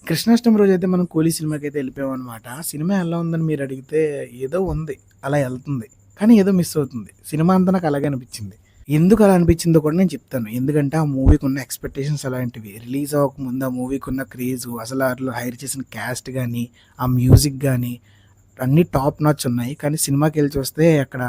కృష్ణాష్టమి రోజైతే మనం 'కూలీ' సినిమాకైతే ఎళ్ళిపోయామనమాట. సినిమా ఎలా ఉందని మీరడిగితే ఏదో ఉంది. అలా ఎళ్తుంది. కానీ ఏదో మిస్ అవుతుంది. సినిమా అంతా నాకు అలాగే అనిపిచ్చింది. ఎందుకు అలా అనిపిచ్చిందో కూడా నేను చెప్తాను. ఎందుకంటే ఆ మూవీకున్న ఎక్స్‌పెక్టేషన్స్ అలాంటివి. రిలీజ్ అవ్వకముందు ఆ మూవీకున్న క్రేజు, అసలు ఆటిలో హైర్ చేసిన క్యాస్ట్ గాని, ఆ మ్యూజిక్ గాని అన్నీ టాప్ నాచ్ ఉన్నాయి. కానీ సినిమాకెళ్ళి చూస్తే అక్కడ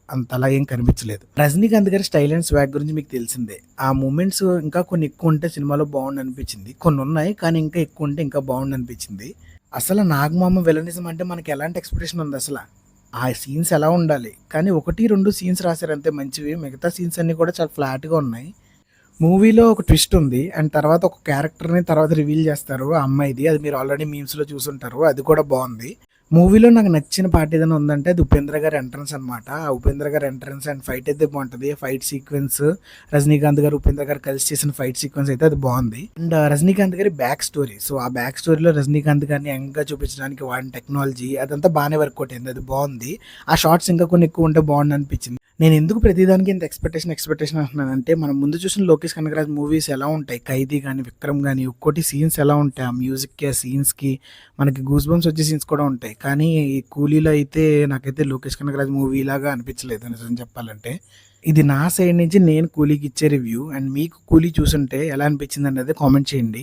అంతలా ఏం కనిపించలేదు. 'రజనీకాంత్' గారి స్టైల్ అండ్ స్వాగ్ గురించి మీకు తెలిసిందే. ఆ మూమెంట్స్ ఇంకా కొన్ని ఎక్కువుంటే సినిమాలో బావుండనిపించింది. కొన్నున్నాయి కానీ ఇంకా ఎక్కువుంటే ఇంకా బావుండనిపించింది. అసలు 'నాగమామ' విలనిజం అంటే మనకి ఎలాంటి ఎక్స్‌పెక్టేషన్ ఉందసల? ఆ సీన్స్ ఎలా ఉండాలి? కానీ 1, 2 సీన్స్ రాశారంతే మంచివి. మిగతా సీన్స్ అన్నీ కూడా చాలా ఫ్లాట్‌గా ఉన్నాయి. మూవీలో ఒక ట్విస్ట్ ఉంది. అండ్ తర్వాత ఒక క్యారెక్టర్‌ని తర్వాత రివీల్ చేస్తారు ఆ అమ్మాయిది. అది మీరు ఆల్రెడీ మీమ్స్‌లో చూసుంటారు. అది కూడా బావుంది. మూవీలో నాకు నచ్చిన పార్ట్ ఏదైనా ఉందంటే అది ఉపేంద్ర గారి ఎంట్రన్స్ అనమాట. ఆ ఉపేంద్ర గారి ఎంట్రన్స్ అండ్ ఫైట్ అయితే బావుంటది. ఫైట్ సీక్వెన్స్ రజనీకాంత్ గారు, ఉపేంద్ర గారు కలిసి చేసిన ఫైట్ సీక్వెన్స్ అయితే అది బావుంది. అండ్ రజనీకాంత్ గారి బ్యాక్ స్టోరీ. సో, ఆ బ్యాక్ స్టోరీలో రజనీకాంత్ గారిని యంగ్‌గా చూపించడానికి వాడిన టెక్నాలజీ అదంతా బానే వర్కౌట్ అయింది. అది బావుంది. ఆ షార్ట్స్ ఇంకా కొన్ని ఎక్కువుంటే బావుండనిపించింది. నేనెందుకు ప్రతిదానికి ఇంత ఎక్స్‌పెక్టేషన్ అంటున్నానంటే, మనం ముందు చూసిన 'లోకేష్ కనగరాజ్' మూవీస్ ఎలా ఉంటాయి, 'ఖైదీ' గాని, 'విక్రమ్' గాని ఒక్కోటి సీన్స్ ఎలా ఉంటాయి, ఆ మ్యూజిక్‌కి, ఆ సీన్స్‌కి మనకి గూస్ బంప్స్ వచ్చే సీన్స్ కూడా ఉంటాయి. కానీ ఈ 'కూలీలో' అయితే నాకైతే 'లోకేష్ కనగరాజ్' మూవీలాగా అనిపించలేదు నిజం చెప్పాలంటే. ఇది నా సైడ్ నుంచి నేను 'కూలీకి' ఇచ్చే రివ్యూ. అండ్ మీకు 'కూలీ' చూసుంటే ఎలా అనిపించిందనేది కామెంట్ చేయండి.